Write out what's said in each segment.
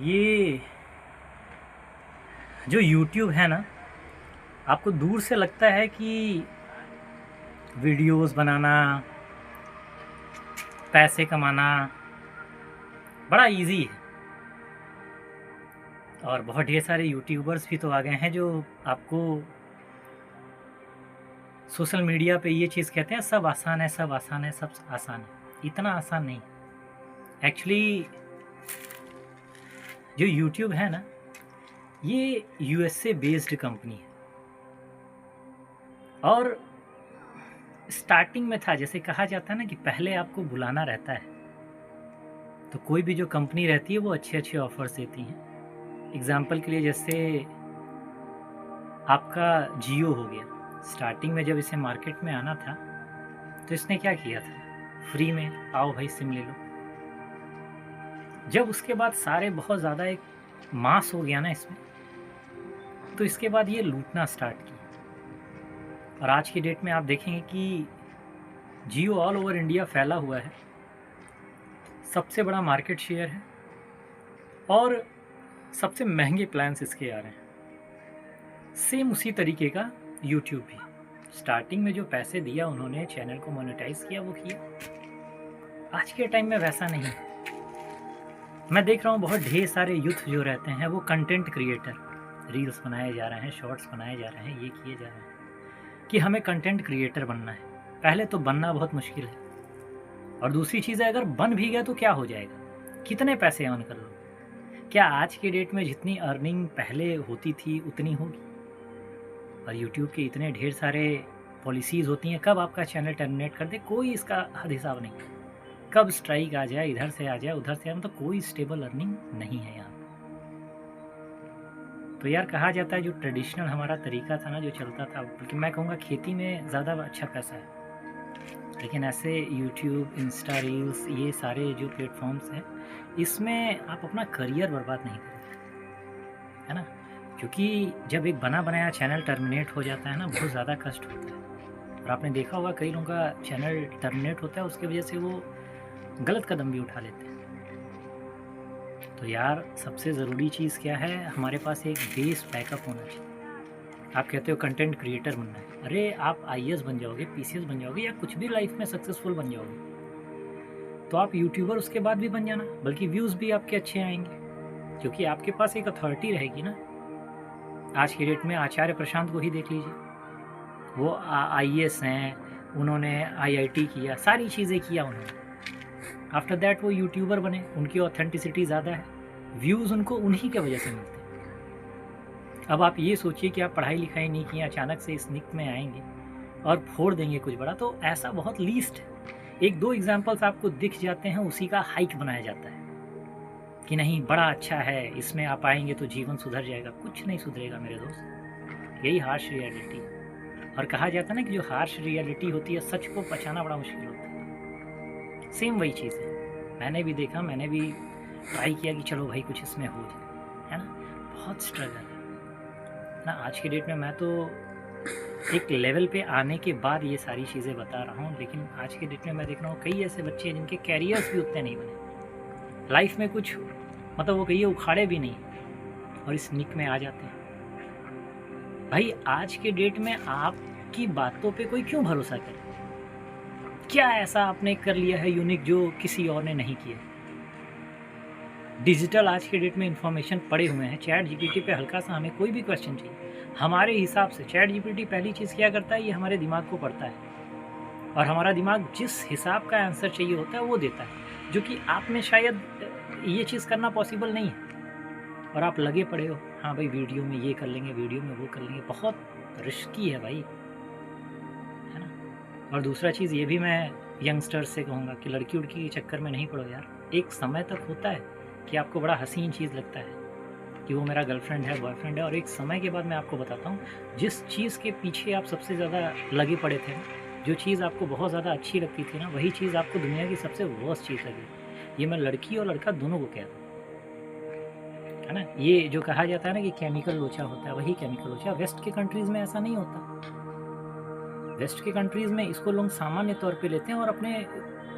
ये जो यूट्यूब है ना, आपको दूर से लगता है कि वीडियोस बनाना, पैसे कमाना बड़ा इजी है। और बहुत ढेर सारे यूट्यूबर्स भी तो आ गए हैं जो आपको सोशल मीडिया पे ये चीज़ कहते हैं, सब आसान है, सब आसान है, सब आसान है। इतना आसान नहीं। एक्चुअली जो यूट्यूब है ना, ये यूएसए बेस्ड कंपनी है। और स्टार्टिंग में था, जैसे कहा जाता है ना कि पहले आपको बुलाना रहता है, तो कोई भी जो कंपनी रहती है वो अच्छे अच्छे ऑफर्स देती हैं। एग्जाम्पल के लिए जैसे आपका जियो हो गया। स्टार्टिंग में जब इसे मार्केट में आना था तो इसने क्या किया था, फ्री में आओ भाई सिम ले लो। जब उसके बाद सारे बहुत ज़्यादा एक मास हो गया ना इसमें, तो इसके बाद ये लूटना स्टार्ट किया। और आज की डेट में आप देखेंगे कि जियो ऑल ओवर इंडिया फैला हुआ है, सबसे बड़ा मार्केट शेयर है और सबसे महंगे प्लान्स इसके आ रहे हैं। सेम उसी तरीके का यूट्यूब भी स्टार्टिंग में जो पैसे दिया उन्होंने, चैनल को मोनेटाइज किया, वो किया। आज के टाइम में वैसा नहीं है। मैं देख रहा हूँ बहुत ढेर सारे यूथ जो रहते हैं वो कंटेंट क्रिएटर, रील्स बनाए जा रहे हैं, शॉर्ट्स बनाए जा रहे हैं, ये किए जा रहे हैं कि हमें कंटेंट क्रिएटर बनना है। पहले तो बनना बहुत मुश्किल है, और दूसरी चीज़ है अगर बन भी गया तो क्या हो जाएगा, कितने पैसे अर्न कर लो। क्या आज के डेट में जितनी अर्निंग पहले होती थी उतनी होगी? और यूट्यूब के इतने ढेर सारे पॉलिसीज़ होती हैं, कब आपका चैनल टर्मिनेट कर दे कोई इसका हद हिसाब नहीं। कब स्ट्राइक आ जाए, इधर से आ जाए, उधर से आ, मतलब कोई स्टेबल अर्निंग नहीं है यहाँ। तो यार कहा जाता है जो ट्रेडिशनल हमारा तरीका था ना, जो चलता था, बल्कि मैं कहूँगा खेती में ज़्यादा अच्छा पैसा है। लेकिन ऐसे यूट्यूब, इंस्टा रील्स, ये सारे जो प्लेटफॉर्म्स हैं, इसमें आप अपना करियर बर्बाद नहीं करेंगे, है ना। क्योंकि जब एक बना बनाया चैनल टर्मिनेट हो जाता है ना, बहुत ज़्यादा कष्ट होता है। और आपने देखा होगा कई लोगों का चैनल टर्मिनेट होता है, उसकी वजह से वो गलत कदम भी उठा लेते हैं। तो यार सबसे ज़रूरी चीज़ क्या है, हमारे पास एक बेस बैकअप होना चाहिए। आप कहते हो कंटेंट क्रिएटर बनना है, अरे आप आईएएस बन जाओगे, पीसीएस बन जाओगे, या कुछ भी लाइफ में सक्सेसफुल बन जाओगे, तो आप यूट्यूबर उसके बाद भी बन जाना, बल्कि व्यूज़ भी आपके अच्छे आएंगे, क्योंकि आपके पास एक अथॉरिटी रहेगी ना। आज की डेट में आचार्य प्रशांत को ही देख लीजिए, वो आईएएस हैं, उन्होंने आईआईटी किया, सारी चीज़ें किया उन्होंने। आफ्टर दैट वो यूट्यूबर बने, उनकी ऑथेंटिसिटी ज़्यादा है, व्यूज़ उनको उन्हीं की वजह से मिलते हैं। अब आप ये सोचिए कि आप पढ़ाई लिखाई नहीं किए, अचानक से इस निक में आएंगे और फोड़ देंगे कुछ बड़ा, तो ऐसा बहुत लीस्ट है। एक दो एग्जाम्पल्स आपको दिख जाते हैं, उसी का हाइक बनाया जाता है कि नहीं बड़ा अच्छा है, इसमें आप आएंगे तो जीवन सुधर जाएगा। कुछ नहीं सुधरेगा मेरे दोस्त, यही हार्श रियलिटी है। और कहा जाता है ना कि जो हार्श रियलिटी होती है, सच को पचाना बड़ा मुश्किल होता है। सेम वही चीज़ है, मैंने भी देखा, मैंने भी ट्राई किया कि चलो भाई कुछ इसमें हो जाए, है ना। बहुत स्ट्रगल है ना। आज की डेट में मैं तो एक लेवल पे आने के बाद ये सारी चीज़ें बता रहा हूँ, लेकिन आज के डेट में मैं देख रहा हूँ कई ऐसे बच्चे हैं जिनके कैरियर्स भी उतने नहीं बने, लाइफ में कुछ मतलब वो कहिए उखाड़े भी नहीं, और इस निक में आ जाते हैं। भाई आज के डेट में आपकी बातों पे कोई क्यों भरोसा करे? क्या ऐसा आपने कर लिया है यूनिक जो किसी और ने नहीं किया? डिजिटल आज के डेट में इंफॉर्मेशन पड़े हुए हैं, चैट जीपीटी पे हल्का सा हमें कोई भी क्वेश्चन चाहिए, हमारे हिसाब से चैट जीपीटी पहली चीज़ क्या करता है, ये हमारे दिमाग को पढ़ता है और हमारा दिमाग जिस हिसाब का आंसर चाहिए होता है वो देता है, जो कि आप में शायद ये चीज़ करना पॉसिबल नहीं है। और आप लगे पड़े हो, हाँ भाई वीडियो में ये कर लेंगे, वीडियो में वो कर लेंगे। बहुत रिस्की है भाई, है ना। और दूसरा चीज़ ये भी मैं यंगस्टर्स से कहूँगा कि लड़की उड़की के चक्कर में नहीं पड़ो यार। एक समय तक होता है कि आपको बड़ा हसीन चीज़ लगता है कि वो मेरा गर्लफ्रेंड है, बॉयफ्रेंड है, और एक समय के बाद मैं आपको बताता हूँ, जिस चीज़ के पीछे आप सबसे ज़्यादा लगे पड़े थे, जो चीज़ आपको बहुत ज़्यादा अच्छी लगती थी ना, वही चीज़ आपको दुनिया की सबसे वर्स्ट चीज़ लगी। ये मैं लड़की और लड़का दोनों को कहता हूँ, है ना। ये जो कहा जाता है ना कि केमिकल लोचा होता है, वही केमिकल लोचा। वेस्ट के कंट्रीज़ में ऐसा नहीं होता। वेस्ट के कंट्रीज़ में इसको लोग सामान्य तौर पे लेते हैं और अपने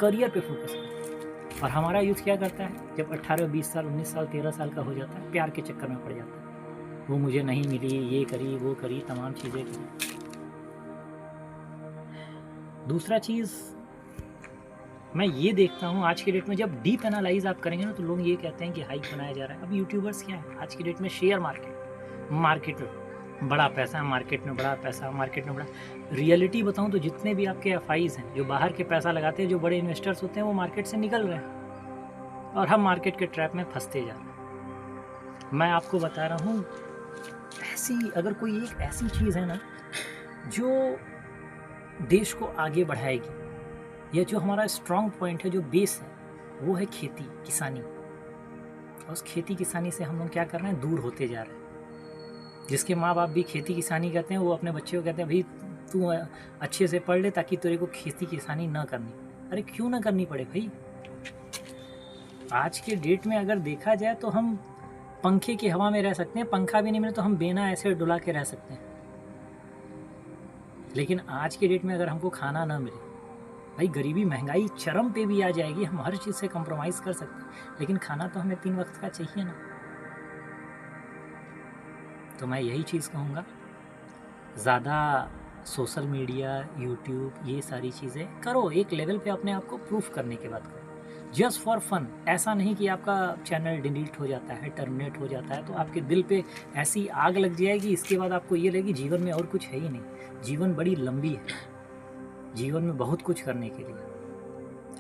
करियर पे फोकस करते हैं। और हमारा यूथ क्या करता है, जब 18, 20 साल, 19 साल, 13 साल का हो जाता है, प्यार के चक्कर में पड़ जाता है। वो मुझे नहीं मिली, ये करी, वो करी, तमाम चीज़ें करी। दूसरा चीज़ मैं ये देखता हूँ आज की डेट में, जब डीप एनालाइज आप करेंगे ना, तो लोग ये कहते हैं कि हाइक बनाया जा रहा है। अब यूट्यूबर्स क्या है आज की डेट में, शेयर मार्केट में बड़ा पैसा, मार्केट में बड़ा पैसा, मार्केट में बड़ा। रियलिटी बताऊँ तो जितने भी आपके एफआईज हैं जो बाहर के पैसा लगाते हैं, जो बड़े इन्वेस्टर्स होते हैं, वो मार्केट से निकल रहे हैं और हम मार्केट के ट्रैप में फंसते जा रहे हैं। मैं आपको बता रहा हूँ, ऐसी अगर कोई एक ऐसी चीज़ है ना जो देश को आगे बढ़ाएगी, या जो हमारा स्ट्रॉन्ग पॉइंट है, जो बेस है, वो है खेती किसानी। और उस खेती किसानी से हम लोग क्या कर रहे हैं, दूर होते जा रहे हैं। जिसके माँ बाप भी खेती किसानी करते हैं, वो अपने बच्चे को कहते हैं भाई तू अच्छे से पढ़ ले ताकि तेरे को खेती किसानी ना करनी। अरे क्यों ना करनी पड़े भाई? आज के डेट में अगर देखा जाए तो हम पंखे की हवा में रह सकते हैं, पंखा भी नहीं मिले तो हम बेना ऐसे डुला के रह सकते हैं। लेकिन आज के डेट में अगर हमको खाना ना मिले, भाई गरीबी महंगाई चरम पे भी आ जाएगी, हम हर चीज़ से कंप्रोमाइज़ कर सकते हैं, लेकिन खाना तो हमें 3 वक्त का चाहिए ना। तो मैं यही चीज़ कहूँगा, ज़्यादा सोशल मीडिया, यूट्यूब, ये सारी चीज़ें करो एक लेवल पे अपने आप को प्रूफ करने के बाद करो, जस्ट फॉर फन। ऐसा नहीं कि आपका चैनल डिलीट हो जाता है, टर्मिनेट हो जाता है तो आपके दिल पे ऐसी आग लग जाएगी, इसके बाद आपको ये लगेगी जीवन में और कुछ है ही नहीं। जीवन बड़ी लंबी है, जीवन में बहुत कुछ करने के लिए,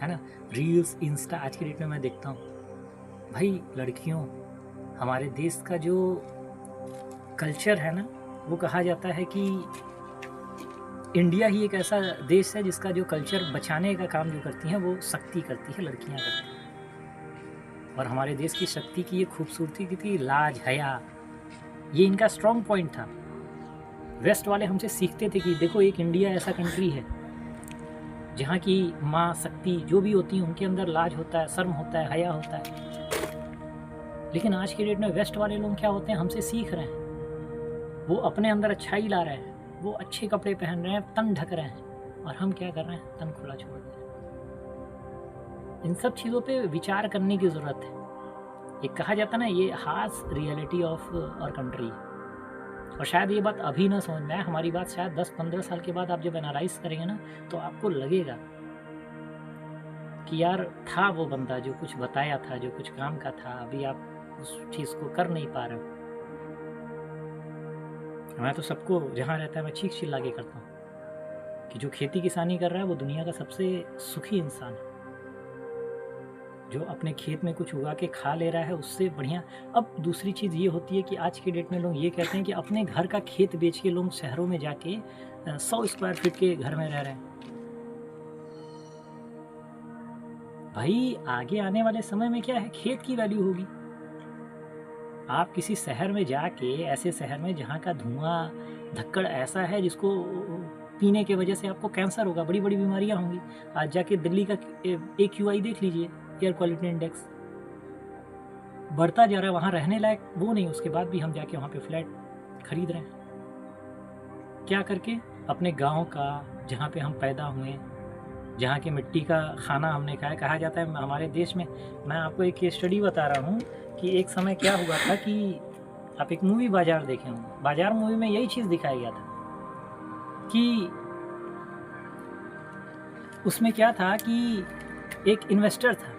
है ना। रील्स, इंस्टा, आज की डेट में मैं देखता हूँ भाई, लड़कियों, हमारे देश का जो कल्चर है ना, वो कहा जाता है कि इंडिया ही एक ऐसा देश है जिसका जो कल्चर बचाने का काम जो करती हैं, वो शक्ति करती है, लड़कियां करती हैं। और हमारे देश की शक्ति की ये खूबसूरती की थी, लाज, हया, ये इनका स्ट्रॉन्ग पॉइंट था। वेस्ट वाले हमसे सीखते थे कि देखो एक इंडिया ऐसा कंट्री है जहाँ की माँ शक्ति जो भी होती है, उनके अंदर लाज होता है, शर्म होता है, हया होता है। लेकिन आज की डेट में वेस्ट वाले लोग क्या होते हैं, हमसे सीख रहे हैं, वो अपने अंदर अच्छाई ला रहे हैं, वो अच्छे कपड़े पहन रहे हैं, तन ढक रहे हैं, और हम क्या कर रहे हैं, तन खुला छोड़ रहे हैं। इन सब चीज़ों पे विचार करने की ज़रूरत है। एक कहा जाता है ना, ये harsh reality of our country. और शायद ये बात अभी ना समझ में आए, हमारी बात शायद 10-15 साल के बाद आप जब एनालाइज करेंगे ना, तो आपको लगेगा कि यार था वो बंदा जो कुछ बताया था, जो कुछ काम का था, अभी आप उस चीज़ को कर नहीं पा रहे हो। मैं तो सबको जहाँ रहता है मैं चीख चिल्ला के करता हूँ कि जो खेती किसानी कर रहा है वो दुनिया का सबसे सुखी इंसान है। जो अपने खेत में कुछ उगा के खा ले रहा है, उससे बढ़िया। अब दूसरी चीज़ ये होती है कि आज के डेट में लोग ये कहते हैं कि अपने घर का खेत बेच के लोग शहरों में जाके 100 स्क्वायर फीट के घर में रह रहे हैं। भाई आगे आने वाले समय में क्या है, खेत की वैल्यू होगी। आप किसी शहर में जाके, ऐसे शहर में जहाँ का धुआं धक्कड़ ऐसा है जिसको पीने के वजह से आपको कैंसर होगा, बड़ी बड़ी बीमारियाँ होंगी। आज जाके दिल्ली का AQI देख लीजिए, एयर क्वालिटी इंडेक्स बढ़ता जा रहा है, वहाँ रहने लायक वो नहीं। उसके बाद भी हम जाके वहाँ पे फ्लैट खरीद रहे हैं, क्या करके, अपने गांव का, जहाँ पे हम पैदा हुए, जहाँ की मिट्टी का खाना हमने खाया। कहा जाता है हमारे देश में, मैं आपको एक स्टडी बता रहा हूँ कि एक समय क्या हुआ था कि आप एक मूवी बाजार देखे होंगे, बाजार मूवी में यही चीज़ दिखाया गया था कि उसमें क्या था कि एक इन्वेस्टर था,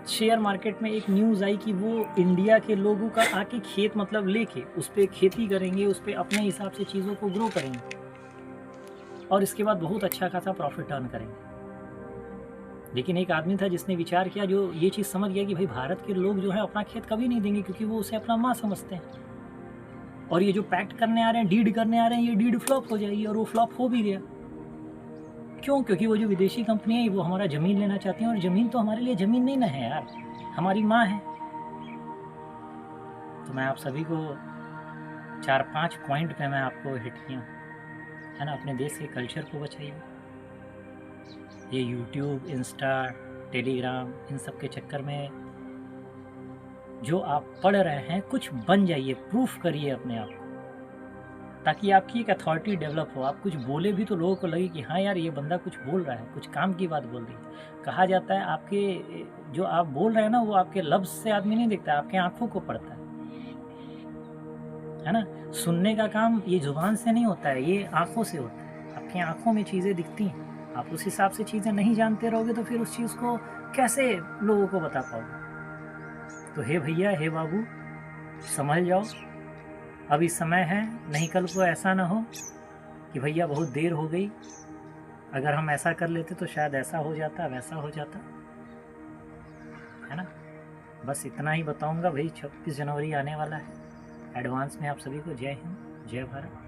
शेयर मार्केट में एक न्यूज़ आई कि वो इंडिया के लोगों का आके खेत मतलब लेके उस पर खेती करेंगे, उस पर अपने हिसाब से चीज़ों को ग्रो करेंगे और इसके बाद बहुत अच्छा खासा प्रॉफिट अर्न करेंगे। लेकिन एक आदमी था जिसने विचार किया, जो ये चीज़ समझ गया कि भाई भारत के लोग जो है अपना खेत कभी नहीं देंगे, क्योंकि वो उसे अपना माँ समझते हैं। और ये जो पैक्ट करने आ रहे हैं, डीड करने आ रहे हैं, ये डीड फ्लॉप हो जाएगी। और वो फ्लॉप हो भी गया। क्यों? क्योंकि वो जो विदेशी कंपनियाँ हैं वो हमारा ज़मीन लेना चाहती हैं, और ज़मीन तो हमारे लिए ज़मीन नहीं ना है यार, हमारी माँ है। तो मैं आप सभी को 4-5 पॉइंट पे मैं आपको हिट किया, है ना। अपने देश के कल्चर को बचाइए। ये यूट्यूब, इंस्टा, टेलीग्राम, इन सब के चक्कर में जो आप पढ़ रहे हैं, कुछ बन जाइए, प्रूफ करिए अपने आप को। ताकि आपकी एक अथॉरिटी डेवलप हो। आप कुछ बोले भी तो लोगों को लगे कि हाँ यार, ये बंदा कुछ बोल रहा है, कुछ काम की बात बोल रही है। कहा जाता है आपके जो आप बोल रहे हैं ना, वो आपके लफ्ज़ से आदमी नहीं देखता, आपके आँखों को पड़ता है ना? सुनने का काम ये ज़ुबान से नहीं होता है, ये आँखों से होता है। आपकी आँखों में चीज़ें दिखती हैं, आप उस हिसाब से चीज़ें नहीं जानते रहोगे तो फिर उस चीज़ को कैसे लोगों को बता पाओगे? तो हे भैया, हे बाबू, संभल जाओ, अभी समय है, नहीं कल को ऐसा ना हो कि भैया बहुत देर हो गई, अगर हम ऐसा कर लेते तो शायद ऐसा हो जाता, वैसा हो जाता, है ना? बस इतना ही बताऊंगा भाई। 26 जनवरी आने वाला है। एडवांस में आप सभी को जय हिंद, जय भारत।